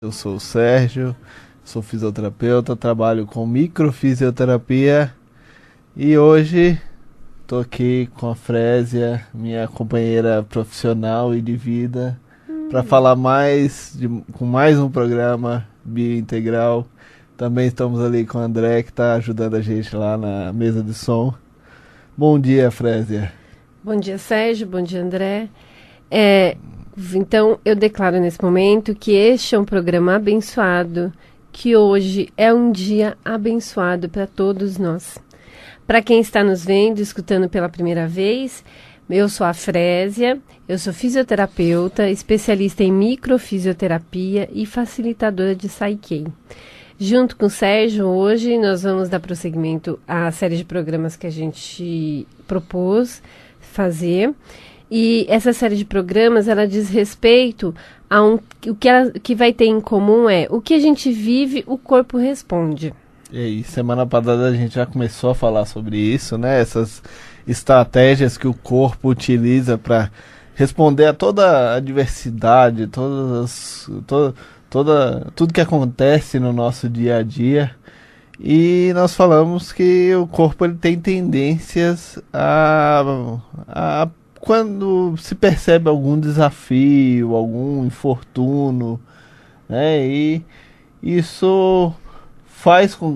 Eu sou o Sérgio, sou fisioterapeuta, trabalho com microfisioterapia e hoje estou aqui com a Frésia, minha companheira profissional e de vida, para falar com mais um programa Biointegral. Também estamos ali com o André, que está ajudando a gente lá na mesa de som. Bom dia, Frésia. Bom dia, Sérgio. Bom dia, André. Então, eu declaro nesse momento que este é um programa abençoado, que hoje é um dia abençoado para todos nós. Para quem está nos vendo, escutando pela primeira vez, eu sou a Frésia, eu sou fisioterapeuta, especialista em microfisioterapia e facilitadora de Psyche. Junto com o Sérgio, hoje nós vamos dar prosseguimento à série de programas que a gente propôs fazer. E essa série de programas, ela diz respeito a o que vai ter em comum é o que a gente vive, o corpo responde. E aí, semana passada a gente já começou a falar sobre isso, né? Essas estratégias que o corpo utiliza para responder a toda a diversidade, tudo que acontece no nosso dia a dia. E nós falamos que o corpo ele tem tendências a quando se percebe algum desafio, algum infortúnio, né? E isso faz com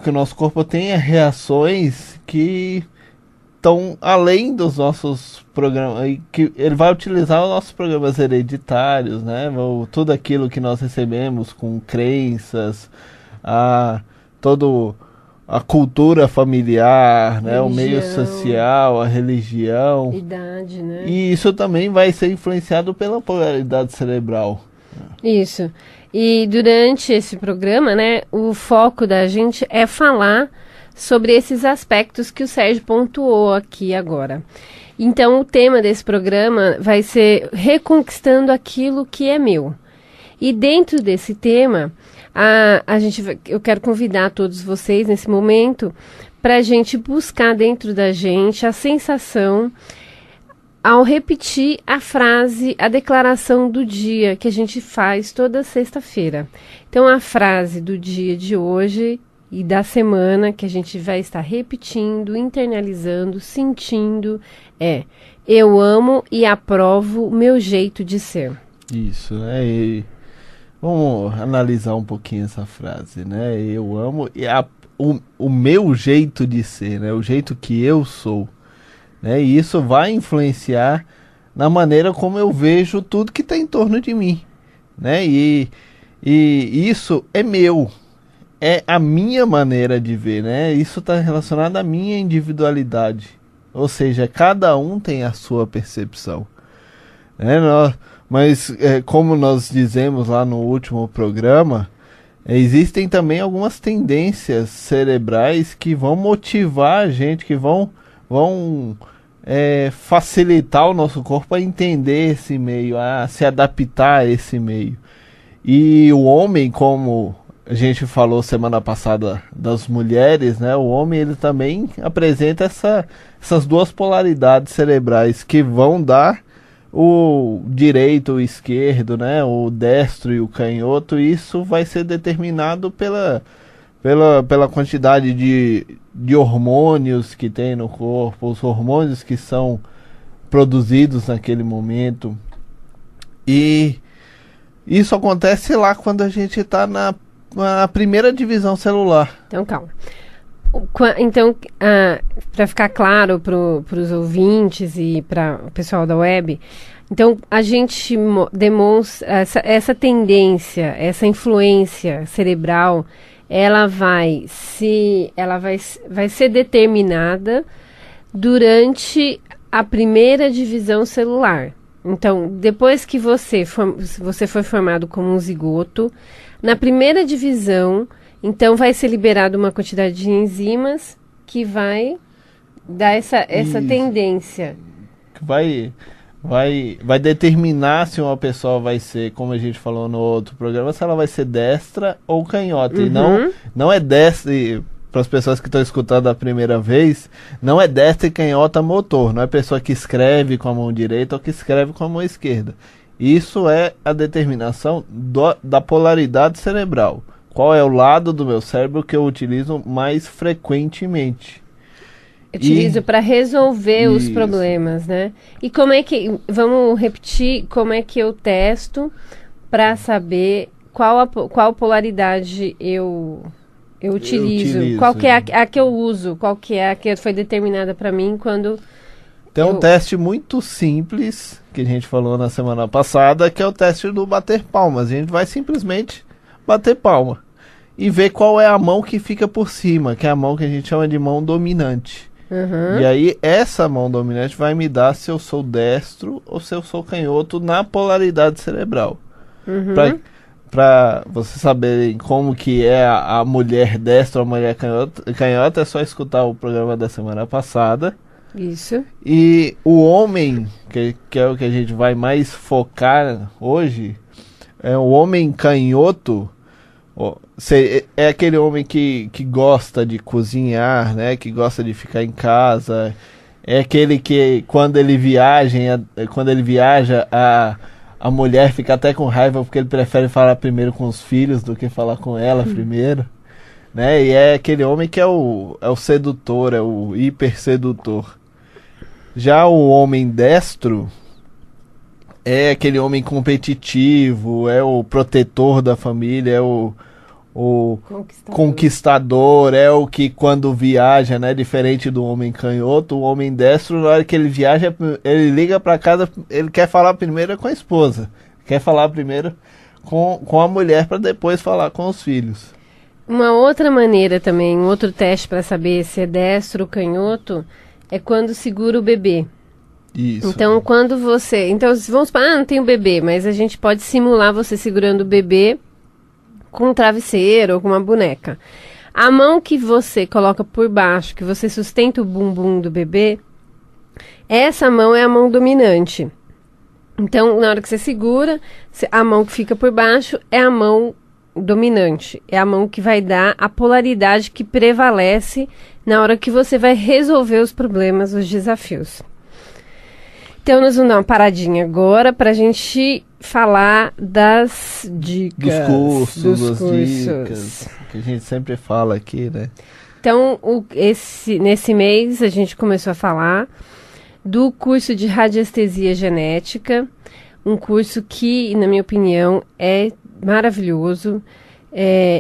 que o nosso corpo tenha reações que estão além dos nossos programas, que ele vai utilizar os nossos programas hereditários, né? Tudo aquilo que nós recebemos com crenças, a cultura familiar, né? O meio social, a religião. Idade, né? E isso também vai ser influenciado pela polaridade cerebral. Isso. E durante esse programa, né, o foco da gente é falar sobre esses aspectos que o Sérgio pontuou aqui agora. Então, o tema desse programa vai ser reconquistando aquilo que é meu. E dentro desse tema, eu quero convidar todos vocês nesse momento para a gente buscar dentro da gente a sensação ao repetir a frase, a declaração do dia que a gente faz toda sexta-feira. Então, a frase do dia de hoje e da semana que a gente vai estar repetindo, internalizando, sentindo é: eu amo e aprovo o meu jeito de ser. Isso, né? E vamos analisar um pouquinho essa frase, né? Eu amo e o meu jeito de ser, né? O jeito que eu sou, né? E isso vai influenciar na maneira como eu vejo tudo que está em torno de mim, né? E isso é meu, é a minha maneira de ver, né? Isso está relacionado à minha individualidade, ou seja, cada um tem a sua percepção, né? Mas, como nós dizemos lá no último programa, existem também algumas tendências cerebrais que vão motivar a gente, que vão facilitar o nosso corpo a entender esse meio, a se adaptar a esse meio. E o homem, como a gente falou semana passada das mulheres, né? O homem ele também apresenta essas duas polaridades cerebrais que vão dar o direito, o esquerdo, né? O destro e o canhoto. Isso vai ser determinado pela quantidade de hormônios que tem no corpo, os hormônios que são produzidos naquele momento. E isso acontece lá quando a gente está na primeira divisão celular. Então, calma. Então, para ficar claro para os ouvintes e para o pessoal da web, então a gente demonstra essa tendência, essa influência cerebral, ela vai ser determinada durante a primeira divisão celular. Então, depois que você foi formado como um zigoto, na primeira divisão, então vai ser liberada uma quantidade de enzimas que vai dar essa tendência. Vai determinar se uma pessoa vai ser, como a gente falou no outro programa, se ela vai ser destra ou canhota. Uhum. E não é destra, para as pessoas que estão escutando a primeira vez, não é destra e canhota motor. Não é pessoa que escreve com a mão direita ou que escreve com a mão esquerda. Isso é a determinação da polaridade cerebral. Qual é o lado do meu cérebro que eu utilizo mais frequentemente? Utilizo para resolver os Isso. problemas, né? E como é que, vamos repetir, como é que eu testo para saber qual polaridade eu utilizo? Qual que é a que eu uso? Qual que é a que foi determinada para mim quando... Tem um teste muito simples, que a gente falou na semana passada, que é o teste do bater palmas. A gente vai simplesmente bater palma e ver qual é a mão que fica por cima, que é a mão que a gente chama de mão dominante. Uhum. E aí, essa mão dominante vai me dar se eu sou destro ou se eu sou canhoto na polaridade cerebral. Uhum. Para vocês saberem como que é a mulher destra ou a mulher canhota, é só escutar o programa da semana passada. Isso. E o homem, que é o que a gente vai mais focar hoje, é o homem canhoto. É aquele homem que gosta de cozinhar, né? Que gosta de ficar em casa. É aquele que quando ele viaja, a mulher fica até com raiva porque ele prefere falar primeiro com os filhos do que falar com ela primeiro. Né? E é aquele homem que é o sedutor, é o hiper sedutor. Já o homem destro é aquele homem competitivo, é o protetor da família, é o conquistador, é o que quando viaja, né, diferente do homem canhoto, o homem destro, na hora que ele viaja, ele liga para casa, ele quer falar primeiro com a esposa, quer falar primeiro com a mulher para depois falar com os filhos. Uma outra maneira também, um outro teste para saber se é destro ou canhoto, é quando segura o bebê. Isso. Então, quando você... Então, vamos falar, não tem o bebê, mas a gente pode simular você segurando o bebê com um travesseiro ou com uma boneca. A mão que você coloca por baixo, que você sustenta o bumbum do bebê, essa mão é a mão dominante. Então, na hora que você segura, a mão que fica por baixo é a mão dominante. É a mão que vai dar a polaridade que prevalece na hora que você vai resolver os problemas, os desafios. Então, nós vamos dar uma paradinha agora para a gente falar das dicas. Dos cursos, dicas, que a gente sempre fala aqui, né? Então, nesse mês, a gente começou a falar do curso de radiestesia genética, um curso que, na minha opinião, é maravilhoso.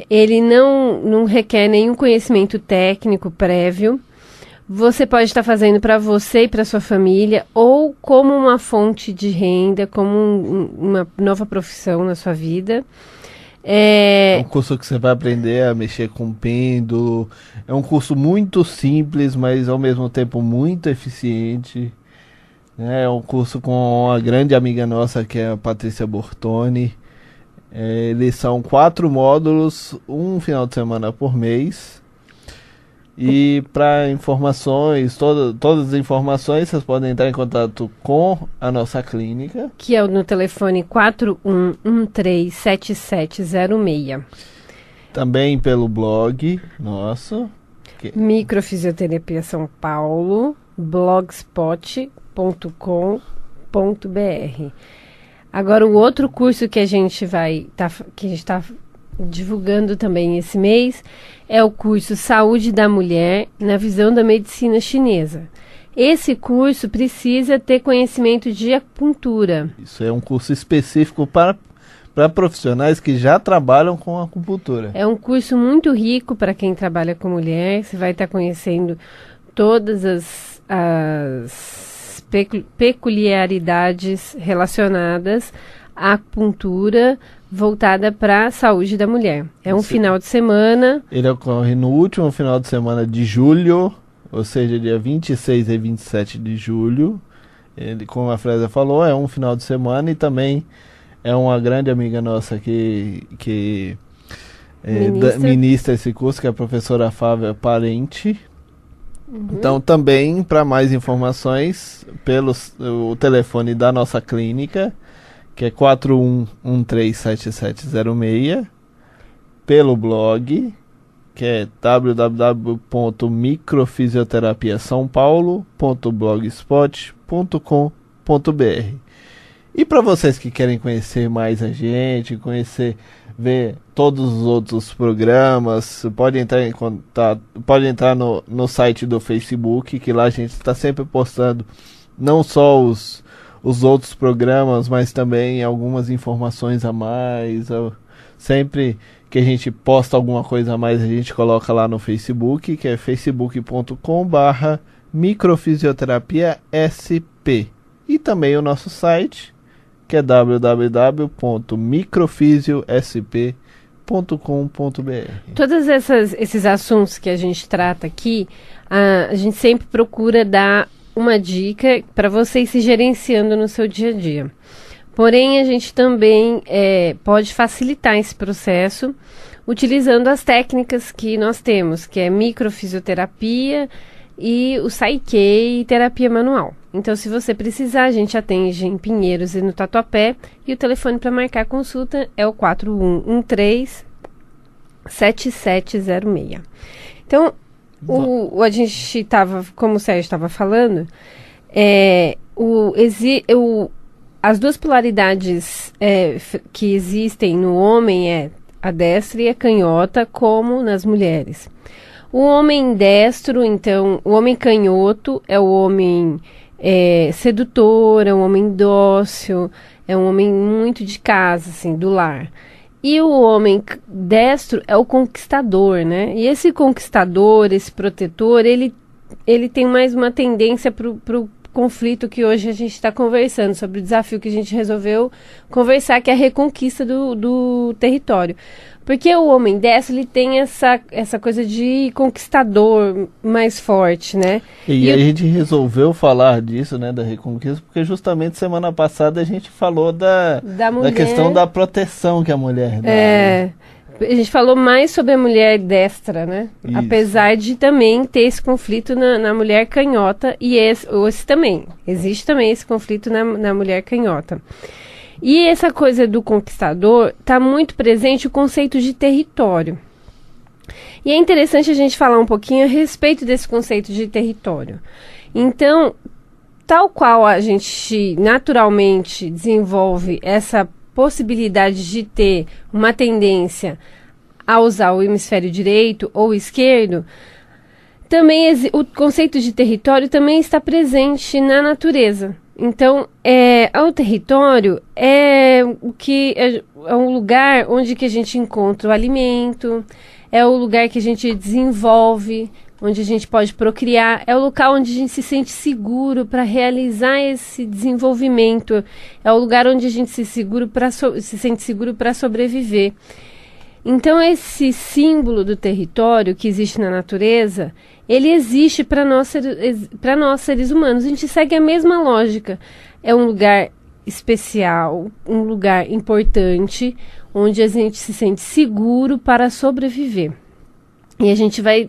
Ele não requer nenhum conhecimento técnico prévio. Você pode estar fazendo para você e para sua família, ou como uma fonte de renda, como uma nova profissão na sua vida. É um curso que você vai aprender a mexer com pêndulo. É um curso muito simples, mas ao mesmo tempo muito eficiente. É um curso com uma grande amiga nossa, que é a Patrícia Bortoni. Eles são 4 módulos, um final de semana por mês. E para informações, todas as informações, vocês podem entrar em contato com a nossa clínica. Que é no telefone 41137706. Também pelo blog nosso. Microfisioterapia São Paulo, blogspot.com.br. Agora, o outro curso que a gente está divulgando também esse mês é o curso Saúde da Mulher na Visão da Medicina Chinesa. Esse curso precisa ter conhecimento de acupuntura. Isso é um curso específico para profissionais que já trabalham com acupuntura. É um curso muito rico para quem trabalha com mulher. Você vai estar conhecendo todas as peculiaridades relacionadas à acupuntura voltada para a saúde da mulher. É um final de semana. Ele ocorre no último final de semana de julho, ou seja, dia 26 e 27 de julho. Ele, como a Frésia falou, é um final de semana e também é uma grande amiga nossa que ministra esse curso, que é a professora Fábia Parente. Uhum. Então, também, para mais informações, o telefone da nossa clínica, que é 41137706, pelo blog, que é www.microfisioterapiasaopaulo.blogspot.com.br. E para vocês que querem conhecer mais a gente, ver todos os outros programas, pode entrar em contato, pode entrar no site do Facebook, que lá a gente está sempre postando não só os outros programas, mas também algumas informações a mais. Sempre que a gente posta alguma coisa a mais, a gente coloca lá no Facebook, que é facebook.com/microfisioterapia-sp. E também o nosso site, que é www.microfisiosp.com.br. Todos esses assuntos que a gente trata aqui, a gente sempre procura dar uma dica para você ir se gerenciando no seu dia a dia. Porém, a gente também pode facilitar esse processo utilizando as técnicas que nós temos, que é microfisioterapia e o Psyche e terapia manual. Então, se você precisar, a gente atende em Pinheiros e no Tatuapé, e o telefone para marcar consulta é o 4113-7706. Então, a gente estava, como o Sérgio estava falando, as duas polaridades que existem no homem é a destra e a canhota, como nas mulheres. O homem destro, então, o homem canhoto é o homem sedutor, é um homem dócil, é um homem muito de casa, assim, do lar. E o homem destro é o conquistador, né? E esse conquistador, esse protetor, ele tem mais uma tendência pro conflito que hoje a gente está conversando, sobre o desafio que a gente resolveu conversar, que é a reconquista do território. Porque o homem destro, ele tem essa coisa de conquistador mais forte, né? E a gente resolveu falar disso, né, da reconquista, porque justamente semana passada a gente falou da questão da proteção que a mulher dá. A gente falou mais sobre a mulher destra, né? Isso. Apesar de também ter esse conflito na mulher canhota, e esse também. Existe também esse conflito na mulher canhota. E essa coisa do conquistador, está muito presente o conceito de território. E é interessante a gente falar um pouquinho a respeito desse conceito de território. Então, tal qual a gente naturalmente desenvolve essa possibilidade de ter uma tendência a usar o hemisfério direito ou esquerdo, também o conceito de território também está presente na natureza. Então, o território é um lugar onde que a gente encontra o alimento, é o lugar que a gente desenvolve, onde a gente pode procriar, é o local onde a gente se sente seguro para realizar esse desenvolvimento, é o lugar onde a gente se sente seguro para sobreviver. Então, esse símbolo do território que existe na natureza, ele existe para nós seres humanos. A gente segue a mesma lógica. É um lugar especial, um lugar importante, onde a gente se sente seguro para sobreviver. E a gente vai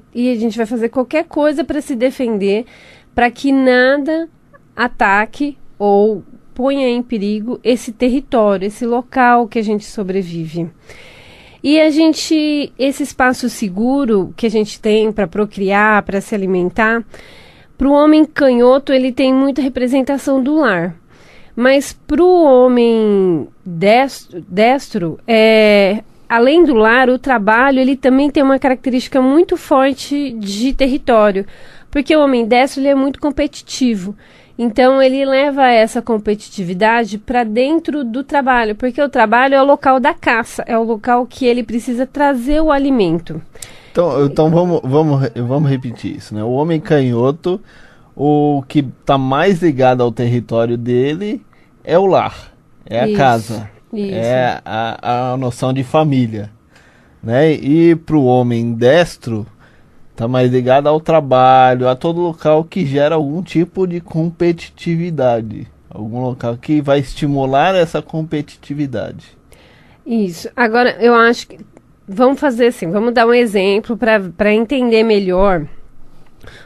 fazer qualquer coisa para se defender, para que nada ataque ou ponha em perigo esse território, esse local que a gente sobrevive. E esse espaço seguro que a gente tem para procriar, para se alimentar, para o homem canhoto, ele tem muita representação do lar. Mas para o homem destro, além do lar, o trabalho, ele também tem uma característica muito forte de território. Porque o homem destro, ele é muito competitivo. Então, ele leva essa competitividade para dentro do trabalho, porque o trabalho é o local da caça, é o local que ele precisa trazer o alimento. Então vamos repetir isso, né? O homem canhoto, o que está mais ligado ao território dele é o lar, é a casa, é a noção de família, né? E para o homem destro, está mais ligado ao trabalho, a todo local que gera algum tipo de competitividade. Algum local que vai estimular essa competitividade. Isso. Agora, eu acho que vamos fazer assim, vamos dar um exemplo para entender melhor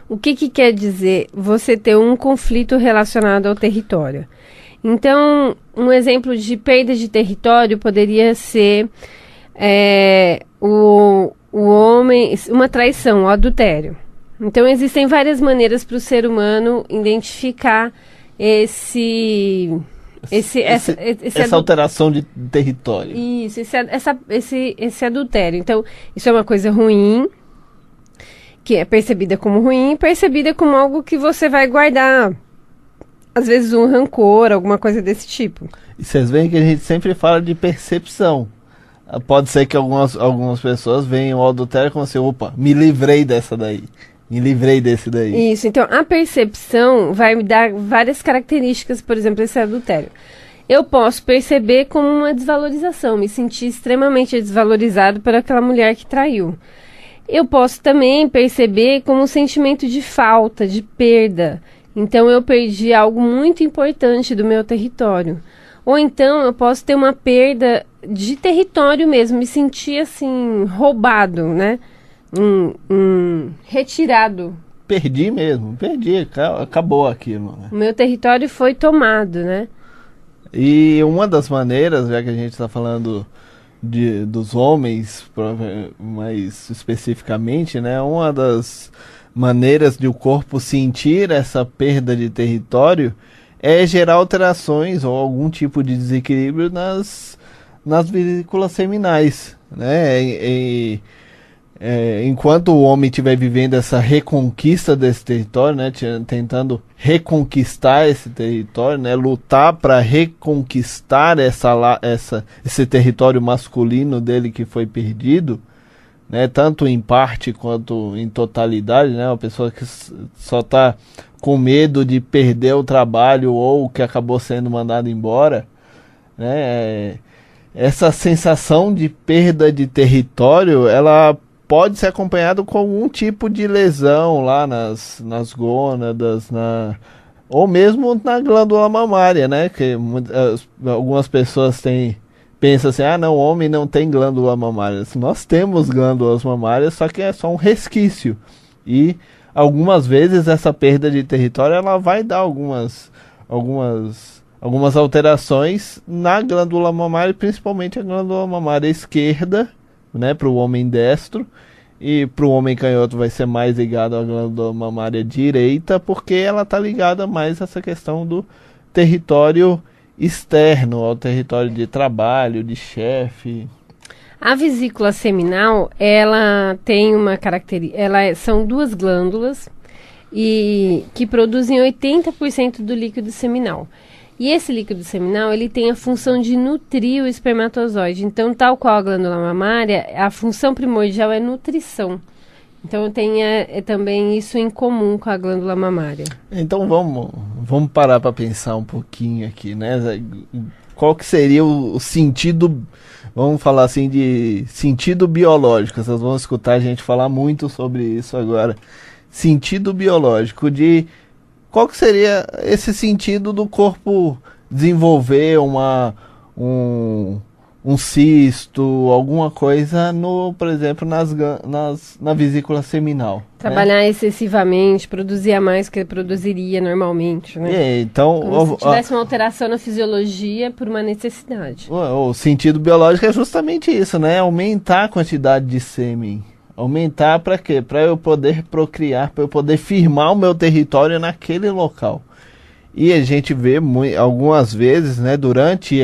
o que quer dizer você ter um conflito relacionado ao território. Então, um exemplo de perda de território poderia ser o homem, uma traição, o adultério. Então, existem várias maneiras para o ser humano identificar esse essa alteração de território. Isso, esse adultério. Então, isso é uma coisa ruim, que é percebida como ruim, percebida como algo que você vai guardar, às vezes um rancor, alguma coisa desse tipo. E vocês veem que a gente sempre fala de percepção. Pode ser que algumas pessoas venham ao adultério como assim, opa, me livrei dessa daí. Me livrei desse daí. Isso, então a percepção vai me dar várias características, por exemplo, esse adultério. Eu posso perceber como uma desvalorização, me sentir extremamente desvalorizado por aquela mulher que traiu. Eu posso também perceber como um sentimento de falta, de perda. Então eu perdi algo muito importante do meu território. Ou então eu posso ter uma perda de território mesmo, me sentir assim, roubado, né? Retirado. Perdi, acabou aquilo, né? O meu território foi tomado, né? E uma das maneiras, já que a gente está falando dos homens, mais especificamente, né? Uma das maneiras de o corpo sentir essa perda de território é gerar alterações ou algum tipo de desequilíbrio nas vesículas seminais, né? Enquanto o homem estiver vivendo essa reconquista desse território, né, tentando reconquistar esse território, né, lutar para reconquistar esse território masculino dele que foi perdido, né, tanto em parte quanto em totalidade, né, uma pessoa que só está com medo de perder o trabalho ou que acabou sendo mandado embora, né, essa sensação de perda de território, ela pode ser acompanhado com algum tipo de lesão lá nas gônadas, ou mesmo na glândula mamária, né? Que algumas pessoas pensam assim, não, o homem não tem glândula mamária. Nós temos glândulas mamárias, só que é só um resquício. E algumas vezes essa perda de território ela vai dar algumas alterações na glândula mamária, principalmente a glândula mamária esquerda, né, para o homem destro, e para o homem canhoto vai ser mais ligado à glândula mamária direita, porque ela está ligada mais a essa questão do território externo, ao território de trabalho, de chefe. A vesícula seminal, ela tem uma característica, são duas glândulas e que produzem 80% do líquido seminal. E esse líquido seminal, ele tem a função de nutrir o espermatozoide. Então, tal qual a glândula mamária, a função primordial é nutrição. Então, tem também isso em comum com a glândula mamária. Então, vamos parar para pensar um pouquinho aqui, né? Qual que seria o sentido, vamos falar assim, de sentido biológico. Vocês vão escutar a gente falar muito sobre isso agora. Sentido biológico de... Qual que seria esse sentido do corpo desenvolver um cisto, alguma coisa, por exemplo, na vesícula seminal? Trabalhar excessivamente, produzir a mais que produziria normalmente, né? Então, como se tivesse uma alteração na fisiologia por uma necessidade. O sentido biológico é justamente isso, né? Aumentar a quantidade de sêmen. Aumentar para quê? Para eu poder procriar, para eu poder firmar o meu território naquele local. E a gente vê algumas vezes, né, durante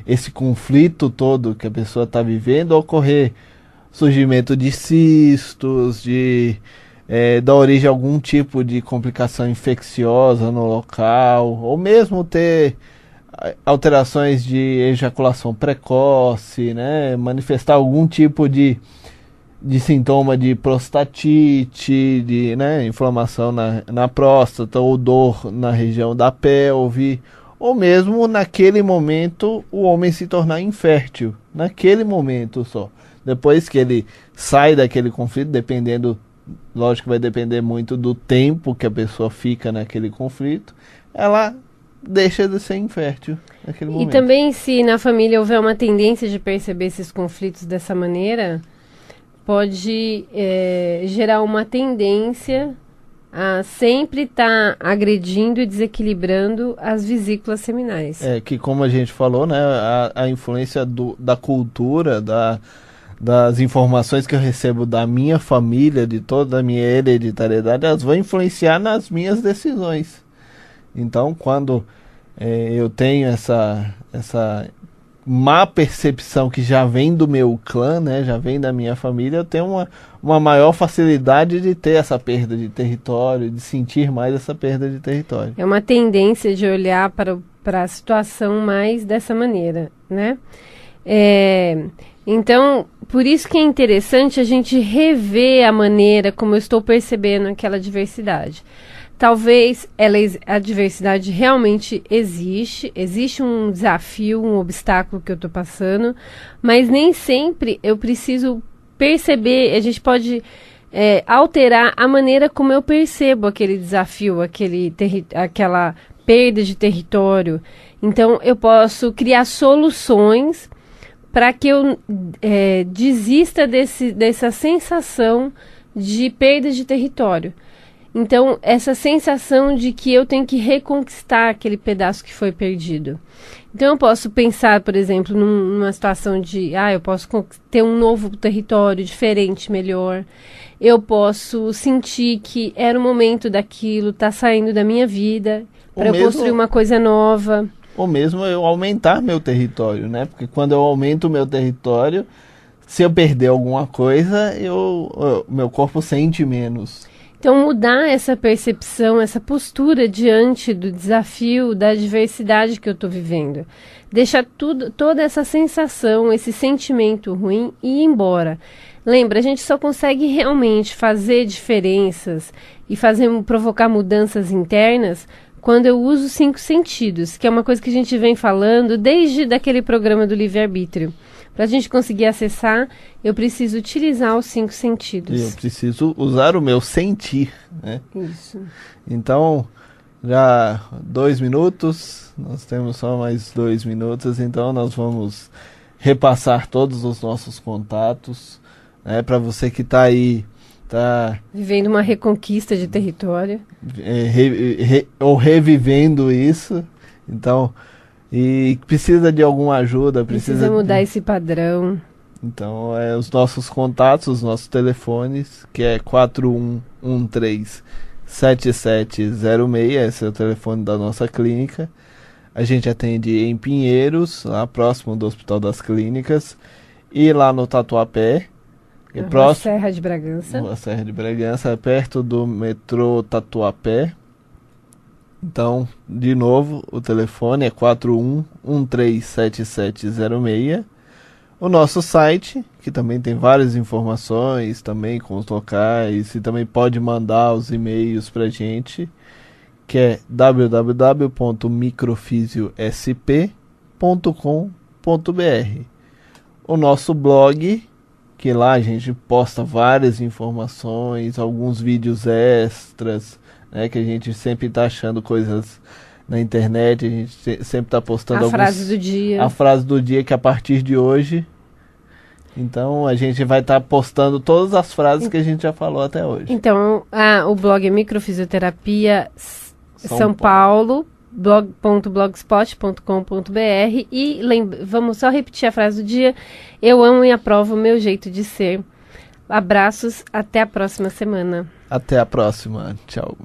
esse conflito todo que a pessoa está vivendo, ocorrer surgimento de cistos, dar origem a algum tipo de complicação infecciosa no local, ou mesmo ter alterações de ejaculação precoce, né, manifestar algum tipo de sintoma de prostatite, né, inflamação na próstata ou dor na região da pelve, ou mesmo naquele momento o homem se tornar infértil, naquele momento só. Depois que ele sai daquele conflito, lógico que vai depender muito do tempo que a pessoa fica naquele conflito, ela deixa de ser infértil naquele momento. E também se na família houver uma tendência de perceber esses conflitos dessa maneira, pode gerar uma tendência a sempre estar agredindo e desequilibrando as vesículas seminais. Que como a gente falou, né, a influência da cultura, das informações que eu recebo da minha família, de toda a minha hereditariedade, elas vão influenciar nas minhas decisões. Então, quando eu tenho essa má percepção que já vem do meu clã, né, já vem da minha família, eu tenho uma maior facilidade de ter essa perda de território, de sentir mais essa perda de território. É uma tendência de olhar para a situação mais dessa maneira, né? Então, por isso que é interessante a gente rever a maneira como eu estou percebendo aquela diversidade. Talvez a diversidade realmente existe um desafio, um obstáculo que eu estou passando, mas nem sempre eu preciso perceber, a gente pode alterar a maneira como eu percebo aquele desafio, aquela perda de território. Então, eu posso criar soluções para que eu desista dessa sensação de perda de território. Então, essa sensação de que eu tenho que reconquistar aquele pedaço que foi perdido. Então, eu posso pensar, por exemplo, numa situação de, eu posso ter um novo território diferente, melhor. Eu posso sentir que era o momento daquilo, tá saindo da minha vida, para eu construir uma coisa nova. Ou mesmo eu aumentar meu território, né? Porque quando eu aumento o meu território, se eu perder alguma coisa, meu corpo sente menos. Então, mudar essa percepção, essa postura diante do desafio, da diversidade que eu estou vivendo. Deixar toda essa sensação, esse sentimento ruim ir embora. Lembra, a gente só consegue realmente fazer diferenças e provocar mudanças internas quando eu uso os 5 sentidos, que é uma coisa que a gente vem falando desde daquele programa do livre-arbítrio. Para a gente conseguir acessar, eu preciso utilizar os 5 sentidos. Eu preciso usar o meu sentir, né? Isso. Então, já 2 minutos, nós temos só mais 2 minutos, então nós vamos repassar todos os nossos contatos, né? Para você que está aí, vivendo uma reconquista de território. Ou revivendo isso, então... E precisa de alguma ajuda, precisa mudar esse padrão. Então, os nossos contatos, os nossos telefones, que é 4113-7706, esse é o telefone da nossa clínica. A gente atende em Pinheiros, lá próximo do Hospital das Clínicas, e lá no Tatuapé. Serra de Bragança. Na Serra de Bragança, perto do metrô Tatuapé. Então, de novo, o telefone é 41137706. O nosso site, que também tem várias informações, também com os locais, e também pode mandar os e-mails pra gente, que é www.microfisiosp.com.br. O nosso blog, que lá a gente posta várias informações, alguns vídeos extras, que a gente sempre está achando coisas na internet, a gente sempre está postando a frase do dia. A frase do dia, que a partir de hoje. Então a gente vai estar postando todas as frases que a gente já falou até hoje. Então, o blog é Microfisioterapia São Paulo, blog.blogspot.com.br. E vamos só repetir a frase do dia: eu amo e aprovo o meu jeito de ser. Abraços, até a próxima semana. Até a próxima, tchau.